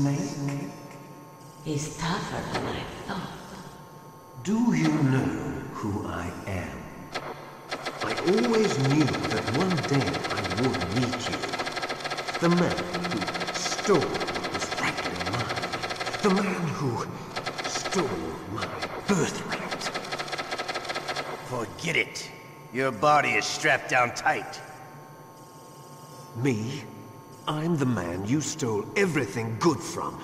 snake? He's tougher than I thought. Do you know who I am? I always knew that one day I would meet you. The man who stole what was rightly mine. The man who stole my birthright. Forget it. Your body is strapped down tight. Me? I'm the man you stole everything good from.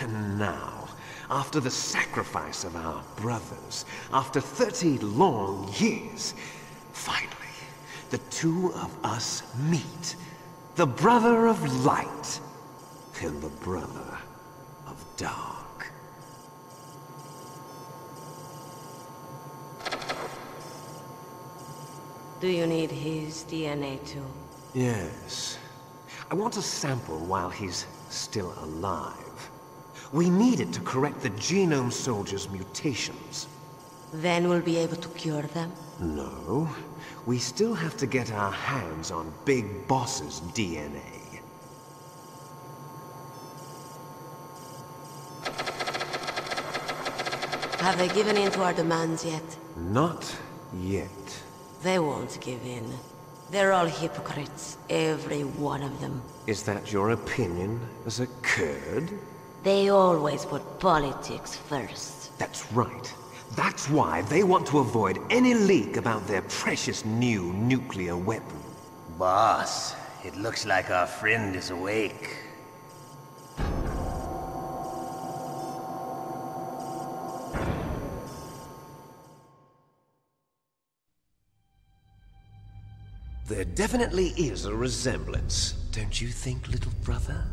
And now, after the sacrifice of our brothers, after 30 long years, finally, the two of us meet. The brother of light and the brother of dark. Do you need his DNA too? Yes. I want a sample while he's still alive. We need it to correct the Genome Soldier's mutations. Then we'll be able to cure them? No. We still have to get our hands on Big Boss's DNA. Have they given in to our demands yet? Not yet. They won't give in. They're all hypocrites, every one of them. Is that your opinion as a Kurd? They always put politics first. That's right. That's why they want to avoid any leak about their precious new nuclear weapon. Boss, it looks like our friend is awake. There definitely is a resemblance, don't you think, little brother?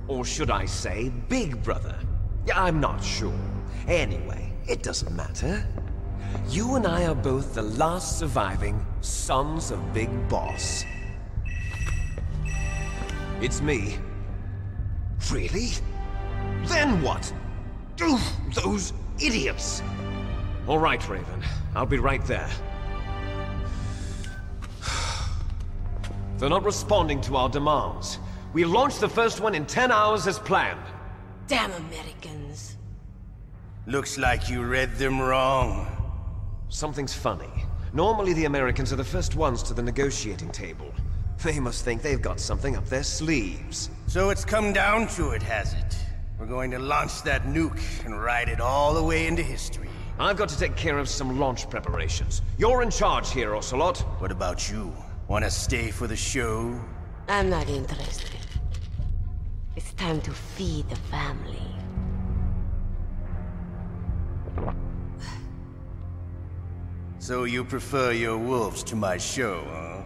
Or should I say, big brother? I'm not sure. Anyway, it doesn't matter. You and I are both the last surviving sons of Big Boss. It's me. Really? Then what? Oof, those idiots! All right, Raven. I'll be right there. They're not responding to our demands. We launched the first one in 10 hours as planned. Damn Americans. Looks like you read them wrong. Something's funny. Normally the Americans are the first ones to the negotiating table. They must think they've got something up their sleeves. So it's come down to it, has it? We're going to launch that nuke and ride it all the way into history. I've got to take care of some launch preparations. You're in charge here, Ocelot. What about you? Want to stay for the show? I'm not interested. It's time to feed the family. So you prefer your wolves to my show, huh?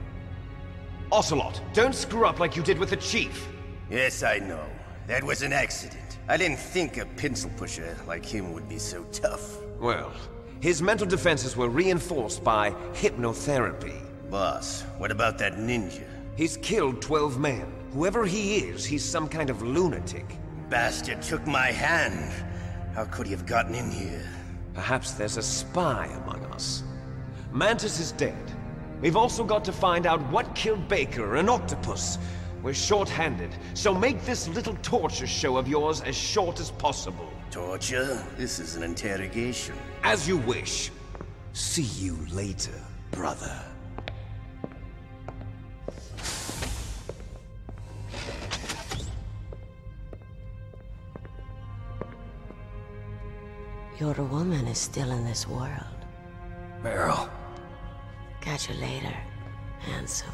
Ocelot, don't screw up like you did with the Chief. Yes, I know. That was an accident. I didn't think a pencil pusher like him would be so tough. Well, his mental defenses were reinforced by hypnotherapy. Boss, what about that ninja? He's killed 12 men. Whoever he is, he's some kind of lunatic. Bastard took my hand. How could he have gotten in here? Perhaps there's a spy among us. Mantis is dead. We've also got to find out what killed Baker and Octopus. We're short-handed, so make this little torture show of yours as short as possible. Torture? This is an interrogation. As you wish. See you later, brother. Your woman is still in this world. Meryl. Catch you later, handsome.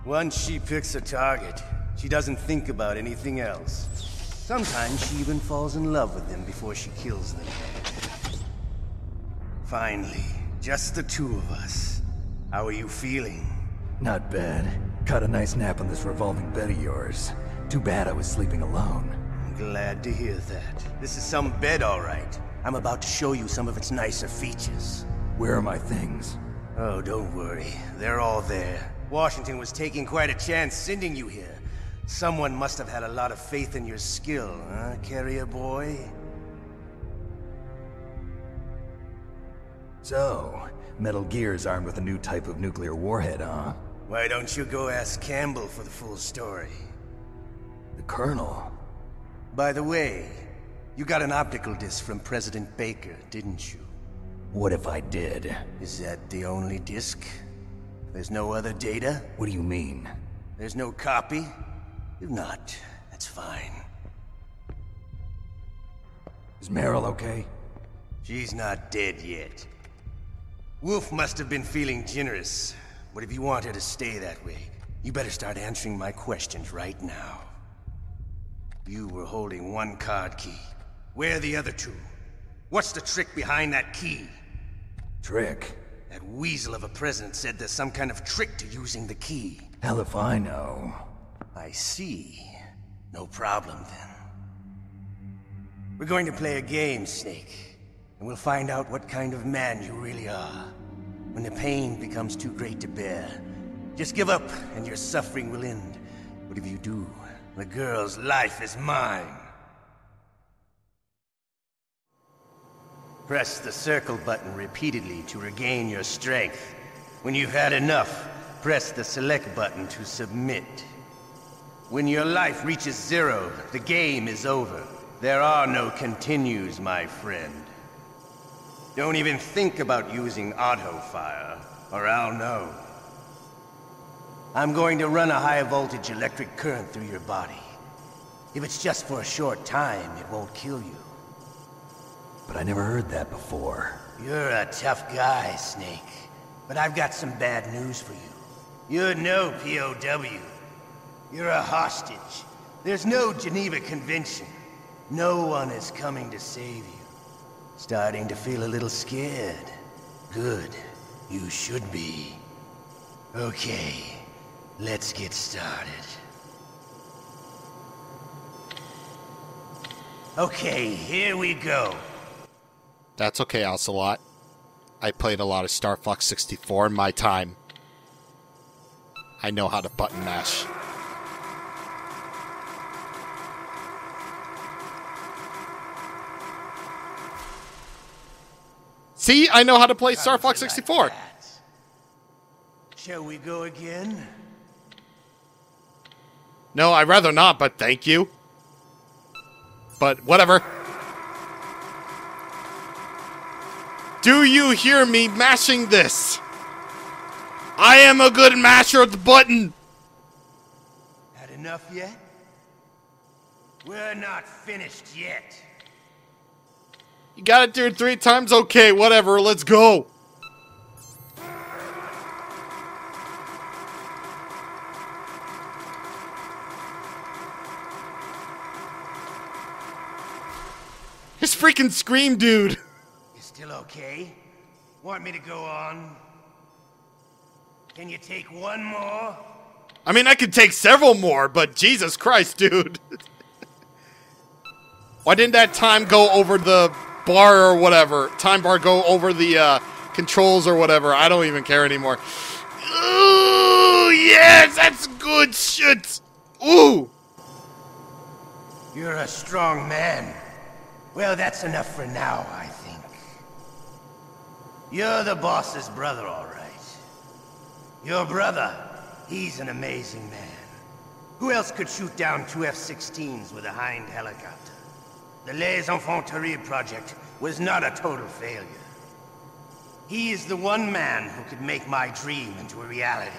Once she picks a target, she doesn't think about anything else. Sometimes she even falls in love with them before she kills them. Finally, just the two of us. How are you feeling? Not bad. Caught a nice nap on this revolving bed of yours. Too bad I was sleeping alone. Glad to hear that. This is some bed, all right. I'm about to show you some of its nicer features. Where are my things? Oh, don't worry. They're all there. Washington was taking quite a chance sending you here. Someone must have had a lot of faith in your skill, huh, carrier boy? So, Metal Gear's armed with a new type of nuclear warhead, huh? Why don't you go ask Campbell for the full story? The Colonel? By the way, you got an optical disc from President Baker, didn't you? What if I did? Is that the only disc? There's no other data? What do you mean? There's no copy? If not, that's fine. Is Meryl okay? She's not dead yet. Wolf must have been feeling generous. But if you want her to stay that way, you better start answering my questions right now. You were holding one card key. Where are the other two? What's the trick behind that key? Trick? That weasel of a president said there's some kind of trick to using the key. Hell if I know. I see. No problem then. We're going to play a game, Snake. And we'll find out what kind of man you really are. When the pain becomes too great to bear, just give up and your suffering will end. But if you do, the girl's life is mine. Press the circle button repeatedly to regain your strength. When you've had enough, press the select button to submit. When your life reaches 0, the game is over. There are no continues, my friend. Don't even think about using auto-fire, or I'll know. I'm going to run a high-voltage electric current through your body. If it's just for a short time, it won't kill you. But I never heard that before. You're a tough guy, Snake. But I've got some bad news for you. You're no POW. You're a hostage. There's no Geneva Convention. No one is coming to save you. Starting to feel a little scared. Good. You should be. Okay, let's get started. Okay, here we go. That's okay, Ocelot. I played a lot of Star Fox 64 in my time. I know how to button mash. See, I know how to play Star Fox 64. Shall we go again? No, I'd rather not, but thank you. But whatever. Do you hear me mashing this? I am a good masher of the button. Had enough yet? We're not finished yet. You gotta do it 3 times? Okay, whatever, let's go. His freaking scream, dude. You still okay? Want me to go on? Can you take one more? I mean, I could take several more, but Jesus Christ, dude. Why didn't that time go over the bar or whatever? Time bar go over the controls or whatever. I don't even care anymore. Ooh, yes, that's good shit. Ooh. You're a strong man. Well, that's enough for now, I think. You're the boss's brother, all right. Your brother, he's an amazing man. Who else could shoot down 2 F-16s with a Hind helicopter? The Les Infanteries project was not a total failure. He is the one man who could make my dream into a reality.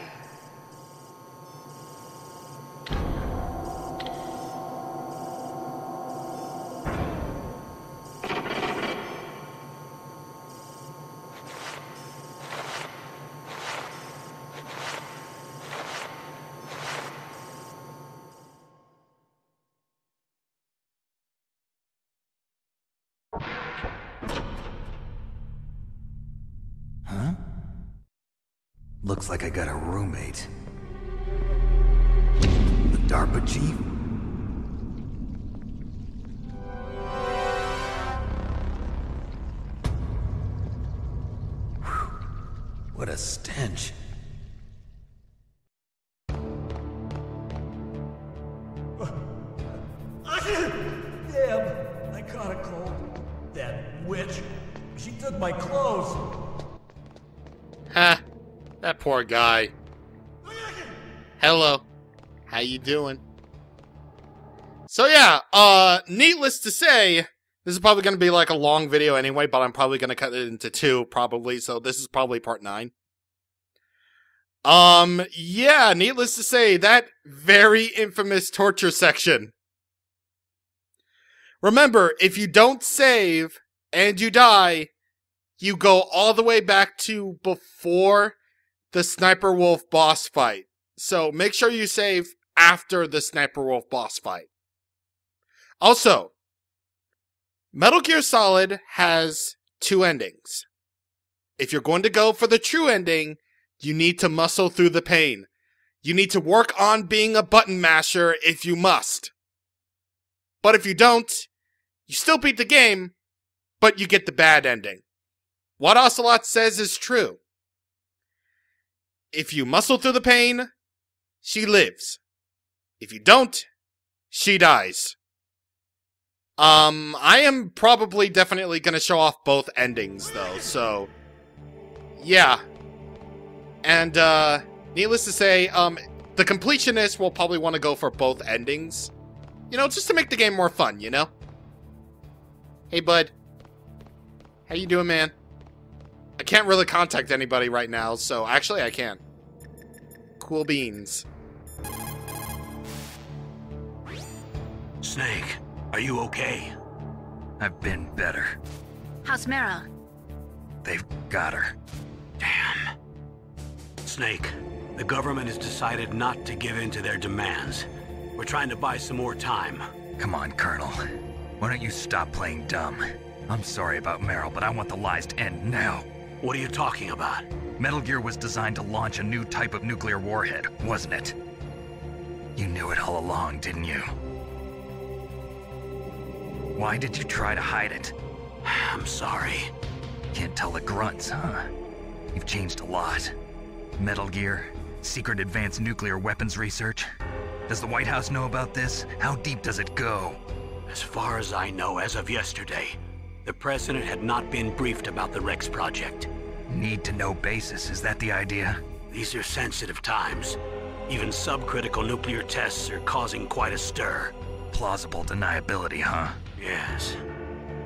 Huh? Looks like I got a roommate. The DARPA chief? Whew. What a stench. Damn, I caught a cold. That witch, she took my clothes. Ha, that poor guy. Hello, how you doing? So yeah, needless to say, this is probably going to be like a long video anyway, but I'm probably going to cut it into 2, probably, so this is probably part 9. Yeah, needless to say, that very infamous torture section. Remember, if you don't save and you die, you go all the way back to before the Sniper Wolf boss fight. So make sure you save after the Sniper Wolf boss fight. Also, Metal Gear Solid has 2 endings. If you're going to go for the true ending, you need to muscle through the pain. You need to work on being a button masher if you must. But if you don't, you still beat the game, but you get the bad ending. What Ocelot says is true. If you muscle through the pain, she lives. If you don't, she dies. I am probably definitely gonna show off both endings, though, so... yeah. And, needless to say, the completionist will probably want to go for both endings. You know, just to make the game more fun, you know? Hey, bud. How you doing, man? I can't really contact anybody right now, so... actually, I can. Cool beans. Snake, are you okay? I've been better. How's Meryl? They've got her. Damn. Snake, the government has decided not to give in to their demands. We're trying to buy some more time. Come on, Colonel. Why don't you stop playing dumb? I'm sorry about Meryl, but I want the lies to end now. What are you talking about? Metal Gear was designed to launch a new type of nuclear warhead, wasn't it? You knew it all along, didn't you? Why did you try to hide it? I'm sorry. Can't tell the grunts, huh? You've changed a lot. Metal Gear, secret advanced nuclear weapons research. Does the White House know about this? How deep does it go? As far as I know, as of yesterday, the president had not been briefed about the Rex project. Need-to-know basis, is that the idea? These are sensitive times. Even subcritical nuclear tests are causing quite a stir. Plausible deniability, huh? Yes.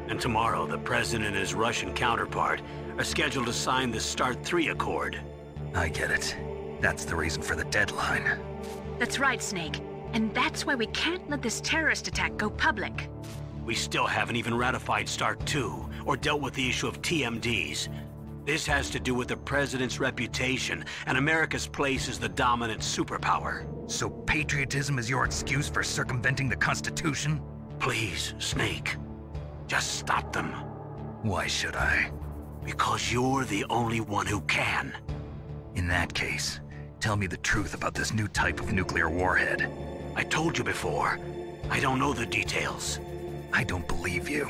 And tomorrow, the president and his Russian counterpart are scheduled to sign the START 3 Accord. I get it. That's the reason for the deadline. That's right, Snake. And that's why we can't let this terrorist attack go public. We still haven't even ratified START 2 or dealt with the issue of TMDs. This has to do with the president's reputation and America's place as the dominant superpower. So patriotism is your excuse for circumventing the Constitution? Please, Snake. Just stop them. Why should I? Because you're the only one who can. In that case, tell me the truth about this new type of nuclear warhead. I told you before. I don't know the details. I don't believe you.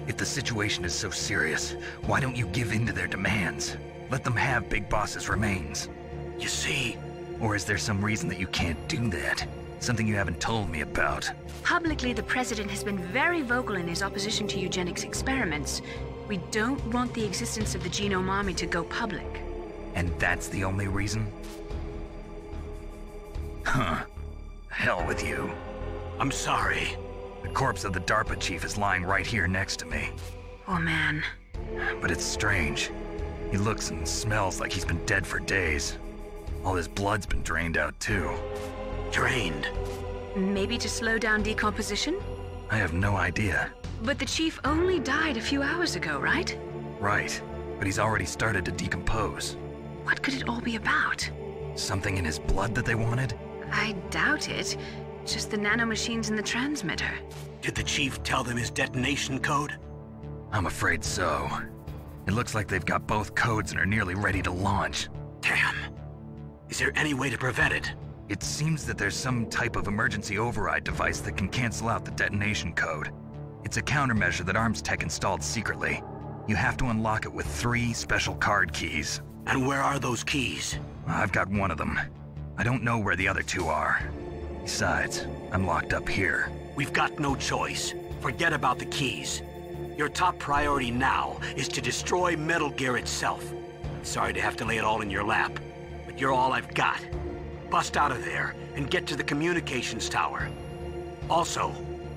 If the situation is so serious, why don't you give in to their demands? Let them have Big Boss's remains. You see... Or is there some reason that you can't do that? Something you haven't told me about? Publicly, the president has been very vocal in his opposition to eugenics experiments. We don't want the existence of the Genome Army to go public. And that's the only reason? Huh. Hell with you. I'm sorry. The corpse of the DARPA chief is lying right here next to me. Oh, man. But it's strange. He looks and smells like he's been dead for days. All his blood's been drained out, too. Drained? Maybe to slow down decomposition? I have no idea. But the chief only died a few hours ago, right? Right. But he's already started to decompose. What could it all be about? Something in his blood that they wanted? I doubt it. Just the nanomachines in the transmitter. Did the chief tell them his detonation code? I'm afraid so. It looks like they've got both codes and are nearly ready to launch. Damn. Is there any way to prevent it? It seems that there's some type of emergency override device that can cancel out the detonation code. It's a countermeasure that Arms Tech installed secretly. You have to unlock it with 3 special card keys. And where are those keys? I've got one of them. I don't know where the other 2 are. Besides, I'm locked up here. We've got no choice. Forget about the keys. Your top priority now is to destroy Metal Gear itself. Sorry to have to lay it all in your lap, but you're all I've got. Bust out of there and get to the communications tower. Also,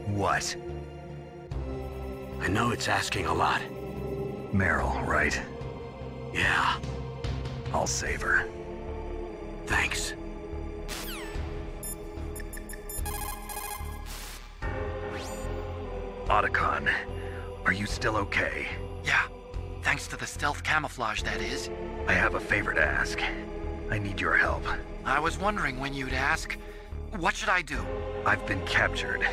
What? I know it's asking a lot. Meryl, right? Yeah, I'll save her. thanks. Otacon, are you still okay? Yeah, thanks to the stealth camouflage, that is. I have a favor to ask. I need your help. I was wondering when you'd ask. What should I do? I've been captured.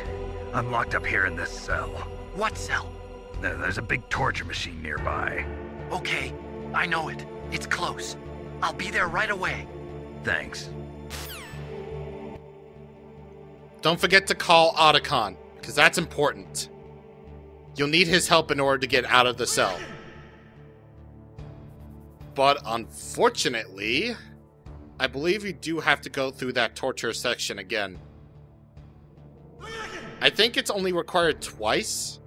I'm locked up here in this cell. What cell? There's a big torture machine nearby. Okay, I know it. It's close. I'll be there right away. Thanks. Don't forget to call Otacon, because that's important. You'll need his help in order to get out of the cell. But unfortunately, I believe you do have to go through that torture section again. I think it's only required twice.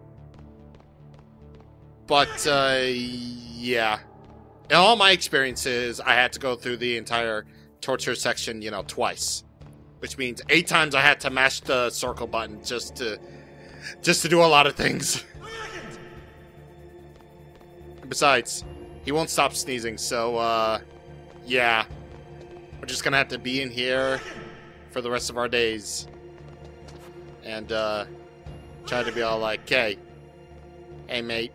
But, yeah. In all my experiences, I had to go through the entire torture section, twice. Which means 8 times I had to mash the circle button just to do a lot of things. Besides, he won't stop sneezing, so, yeah. We're just gonna have to be in here for the rest of our days. And, try to be all like, hey, mate.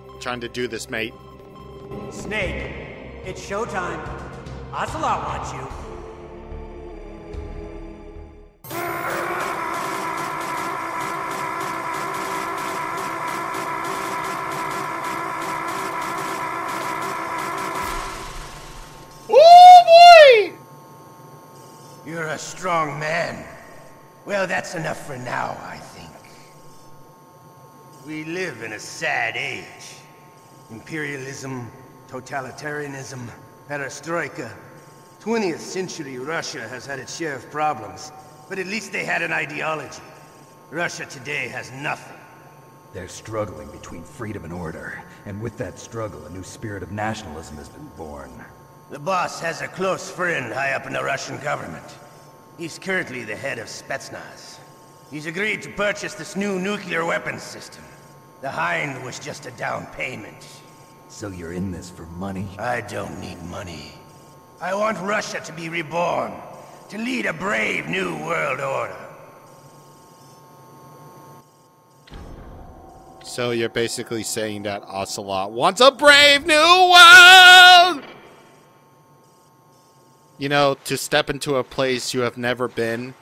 I'm trying to do this, mate. Snake, it's showtime. Ocelot wants you. Oh, boy! You're a strong man. Well, that's enough for now, I think. We live in a sad age. Imperialism, totalitarianism, perestroika. 20th century Russia has had its share of problems, but at least they had an ideology. Russia today has nothing. They're struggling between freedom and order, and with that struggle, a new spirit of nationalism has been born. The boss has a close friend high up in the Russian government. He's currently the head of Spetsnaz. He's agreed to purchase this new nuclear weapons system. The Hind was just a down payment. So you're in this for money? I don't need money. I want Russia to be reborn, to lead a brave new world order. So you're basically saying that Ocelot wants a brave new world! To step into a place you have never been,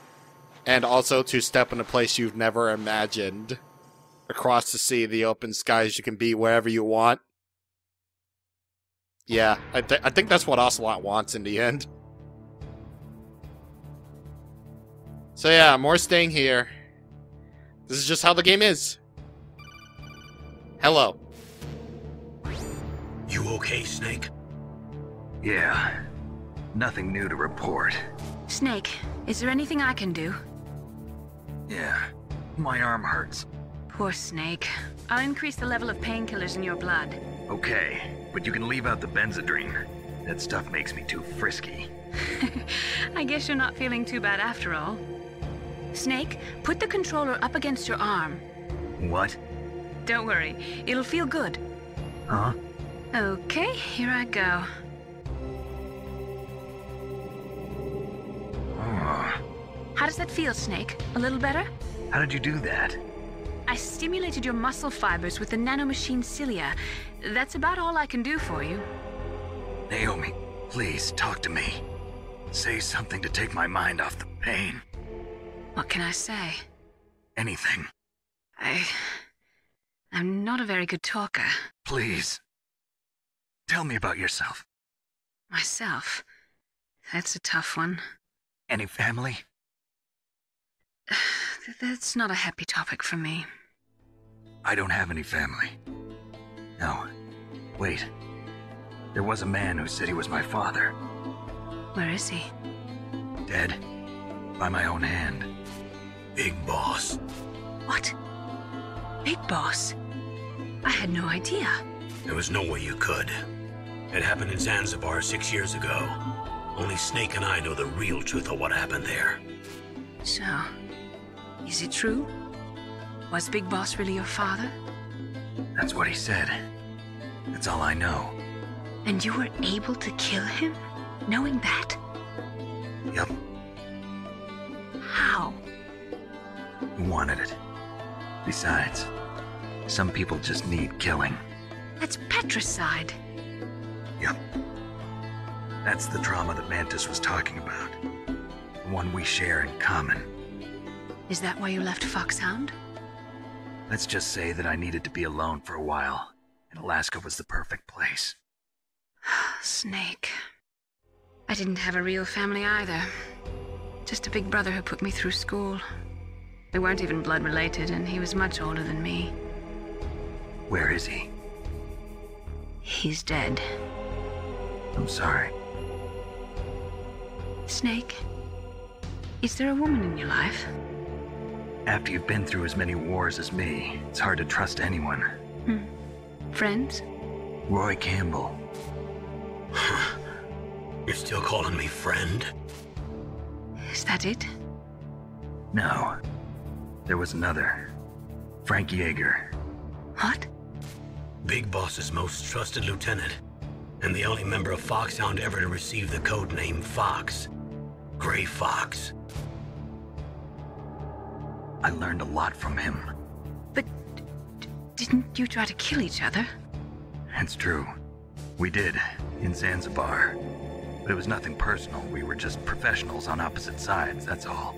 and also to step in a place you've never imagined. Across the sea, the open skies, you can be wherever you want. Yeah, I think that's what Ocelot wants in the end. So yeah, more staying here. This is just how the game is. Hello. You okay, Snake? Yeah. Nothing new to report. Snake, is there anything I can do? Yeah. My arm hurts. Poor Snake. I'll increase the level of painkillers in your blood. Okay, but you can leave out the Benzedrine. That stuff makes me too frisky. I guess you're not feeling too bad after all. Snake, put the controller up against your arm. What? Don't worry, it'll feel good. Huh? Okay, here I go. Oh. How does that feel, Snake? A little better? How did you do that? I stimulated your muscle fibers with the nanomachine cilia. That's about all I can do for you. Naomi, please talk to me. Say something to take my mind off the pain. What can I say? Anything. I'm not a very good talker. Please. Tell me about yourself. Myself? That's a tough one. Any family? That's not a happy topic for me. I don't have any family. No. Wait. There was a man who said he was my father. Where is he? Dead. By my own hand. Big Boss. What? Big Boss? I had no idea. There was no way you could. It happened in Zanzibar 6 years ago. Only Snake and I know the real truth of what happened there. So, Is it true? Was Big Boss really your father? That's what he said. That's all I know. And you were able to kill him, knowing that? Yep. How? He wanted it. Besides, some people just need killing. That's patricide. Yep. That's the trauma that Mantis was talking about. The one we share in common. Is that why you left Foxhound? Let's just say that I needed to be alone for a while, and Alaska was the perfect place. Snake. I didn't have a real family either. Just a big brother who put me through school. We weren't even blood related, and he was much older than me. Where is he? He's dead. I'm sorry. Snake, is there a woman in your life? After you've been through as many wars as me, it's hard to trust anyone. Friends? Roy Campbell. You're still calling me friend? Is that it? No. There was another. Frank Yeager. What? Big Boss's most trusted lieutenant, and the only member of Foxhound ever to receive the code name Fox. Gray Fox. I learned a lot from him. But didn't you try to kill each other? It's true. We did, in Zanzibar. But it was nothing personal. We were just professionals on opposite sides, that's all.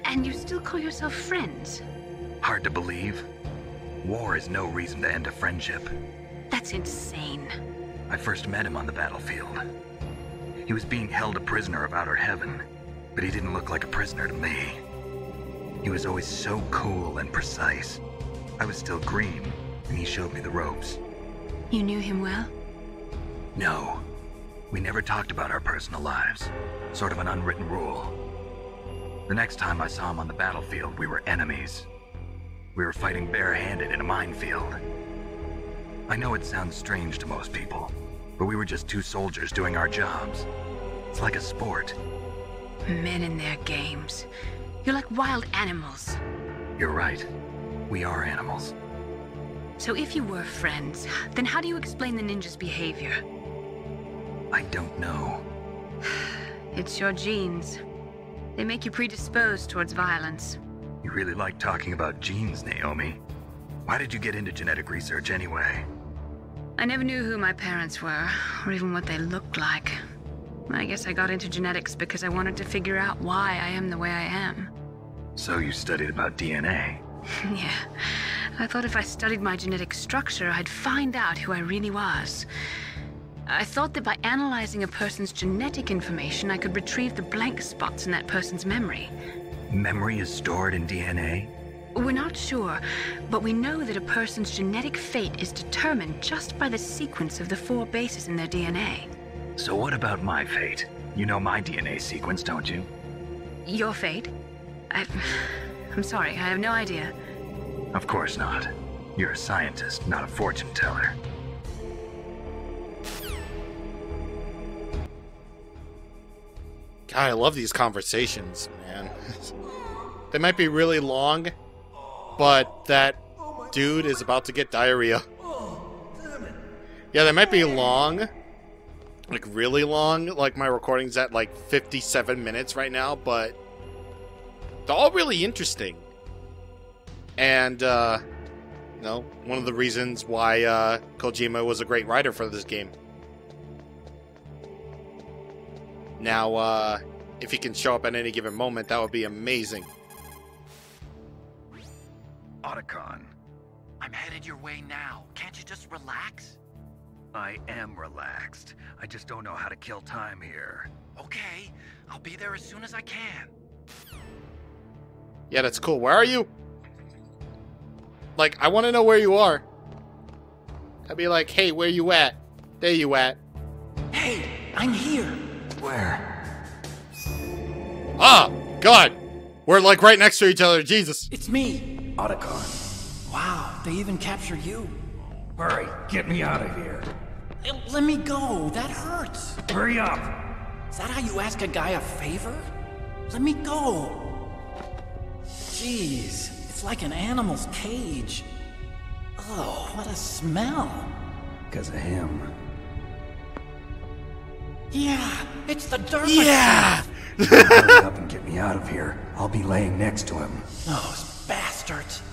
And you still call yourself friends? Hard to believe. War is no reason to end a friendship. That's insane. I first met him on the battlefield. He was being held a prisoner of Outer Heaven, but he didn't look like a prisoner to me. He was always so cool and precise. I was still green, and he showed me the ropes. You knew him well? No. We never talked about our personal lives. Sort of an unwritten rule. The next time I saw him on the battlefield, we were enemies. We were fighting barehanded in a minefield. I know it sounds strange to most people, but we were just two soldiers doing our jobs. It's like a sport. Men in their games. You're like wild animals. You're right. We are animals. So if you were friends, then how do you explain the ninja's behavior? I don't know. It's your genes. They make you predisposed towards violence. You really like talking about genes, Naomi. Why did you get into genetic research anyway? I never knew who my parents were, or even what they looked like. I guess I got into genetics because I wanted to figure out why I am the way I am. So you studied about DNA? Yeah. I thought if I studied my genetic structure, I'd find out who I really was. I thought that by analyzing a person's genetic information, I could retrieve the blank spots in that person's memory. Memory is stored in DNA? We're not sure, but we know that a person's genetic fate is determined just by the sequence of the 4 bases in their DNA. So what about my fate? You know my DNA sequence, don't you? Your fate? I'm sorry, I have no idea. Of course not. You're a scientist, not a fortune teller. God, I love these conversations, man. They might be really long, but that dude is about to get diarrhea. Yeah, they might be long. Like, really long. Like, my recording's at, like, 57 minutes right now, but they're all really interesting. And, you know, one of the reasons why Kojima was a great writer for this game. Now, if he can show up at any given moment, that would be amazing. Otacon. I'm headed your way now. Can't you just relax? I am relaxed. I just don't know how to kill time here. Okay, I'll be there as soon as I can. Yeah, that's cool. Where are you? Like, I want to know where you are. I'd be like, hey, where you at? There you at. Hey, I'm here. Where? Ah, God. We're like right next to each other. Jesus. It's me. Otacon. Wow, they even capture you. Hurry, get me out of here. Let me go. That hurts. Hurry up. Is that how you ask a guy a favor? Let me go. Jeez, it's like an animal's cage. Oh, what a smell. Because of him. Yeah, it's the Dermot. Yeah! Hurry up and get me out of here. I'll be laying next to him. Those bastards.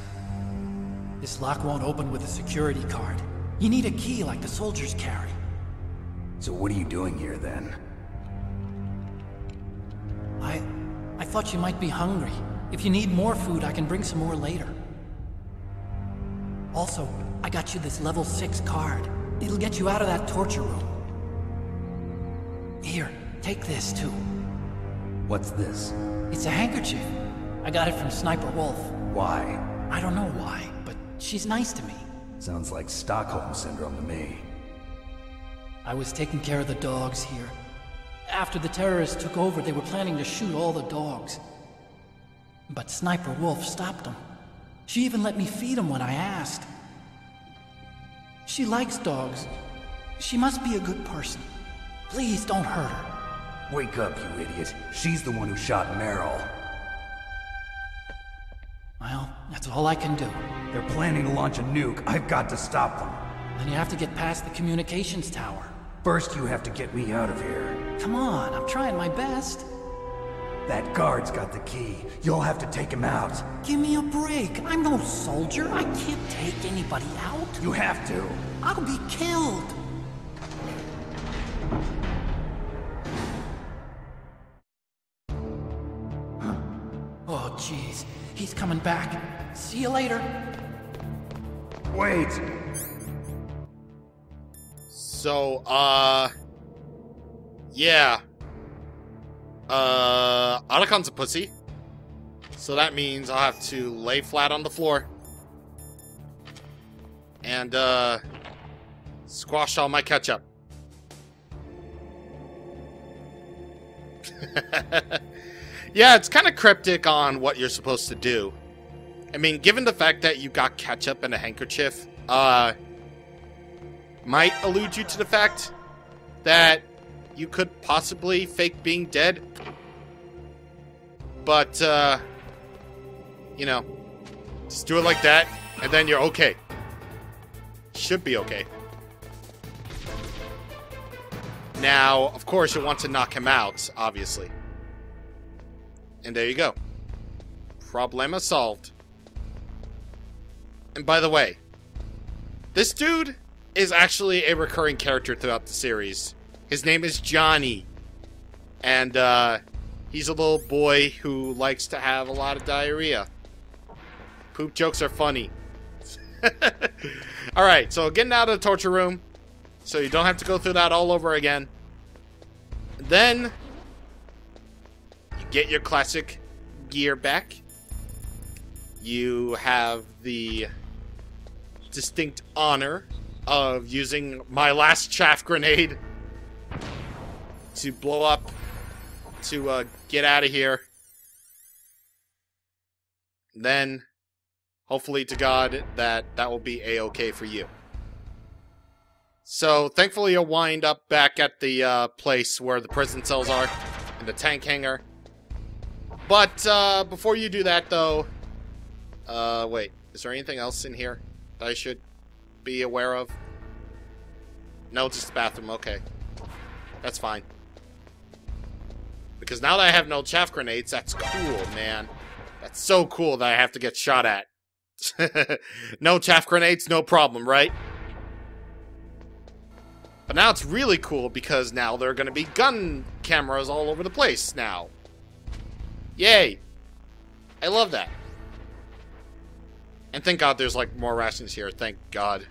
This lock won't open with a security card. You need a key like the soldiers carry. So what are you doing here then? I thought you might be hungry. If you need more food, I can bring some more later. Also, I got you this level 6 card. It'll get you out of that torture room. Here, take this too. What's this? It's a handkerchief. I got it from Sniper Wolf. Why? I don't know why, but she's nice to me. Sounds like Stockholm Syndrome to me. I was taking care of the dogs here. After the terrorists took over, they were planning to shoot all the dogs. But Sniper Wolf stopped them. She even let me feed them when I asked. She likes dogs. She must be a good person. Please don't hurt her. Wake up, you idiot. She's the one who shot Meryl. Well, that's all I can do. They're planning to launch a nuke. I've got to stop them. Then you have to get past the communications tower. First, you have to get me out of here. Come on, I'm trying my best. That guard's got the key. You'll have to take him out. Give me a break. I'm no soldier. I can't take anybody out. You have to. I'll be killed. Oh, jeez. He's coming back. See you later. Wait. So, yeah. Otacon's a pussy. So that means I'll have to lay flat on the floor. And, squash all my ketchup. Yeah, it's kind of cryptic on what you're supposed to do. I mean, given the fact that you got ketchup and a handkerchief, might allude you to the fact that you could possibly fake being dead. But, you know, just do it like that, and then you're okay. Should be okay. Now, of course, you'll want to knock him out, obviously. And there you go. Problema solved. And by the way, this dude is actually a recurring character throughout the series. His name is Johnny. And, he's a little boy who likes to have a lot of diarrhea. Poop jokes are funny. Alright, so getting out of the torture room, so you don't have to go through that all over again. Then, you get your classic gear back. You have the distinct honor of using my last chaff grenade to blow up, to get out of here. Then, hopefully to God, that will be a-okay for you. So, thankfully you'll wind up back at the place where the prison cells are, in the tank hangar. But, before you do that, though, wait, is there anything else in here that I should be aware of? No, just the bathroom, okay. That's fine. Because now that I have no chaff grenades, that's cool, man. That's so cool that I have to get shot at. No chaff grenades, no problem, right? But now it's really cool because now there are going to be gun cameras all over the place now. Yay! I love that. And thank God there's like more rations here, thank God.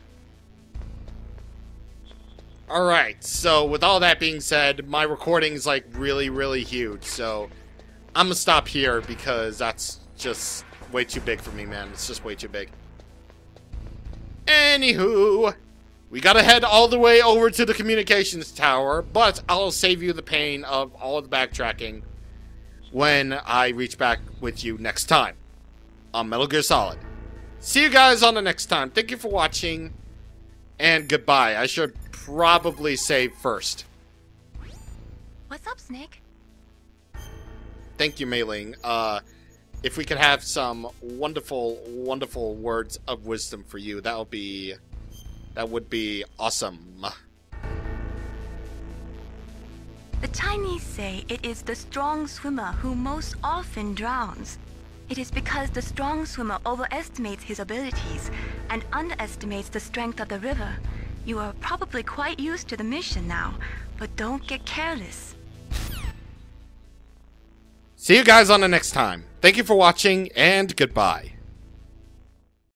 Alright, so with all that being said, my recording is like really, really huge, so I'm gonna stop here because that's just way too big for me, man. It's just way too big. Anywho, we gotta head all the way over to the communications tower, but I'll save you the pain of all of the backtracking when I reach back with you next time on Metal Gear Solid. See you guys on the next time. Thank you for watching, and goodbye. I should probably save first. What's up, Snake? Thank you, Mei Ling. if we could have some wonderful, wonderful words of wisdom for you, that would be awesome. The Chinese say it is the strong swimmer who most often drowns. It is because the strong swimmer overestimates his abilities and underestimates the strength of the river. You are probably quite used to the mission now, but don't get careless. See you guys on the next time. Thank you for watching, and goodbye.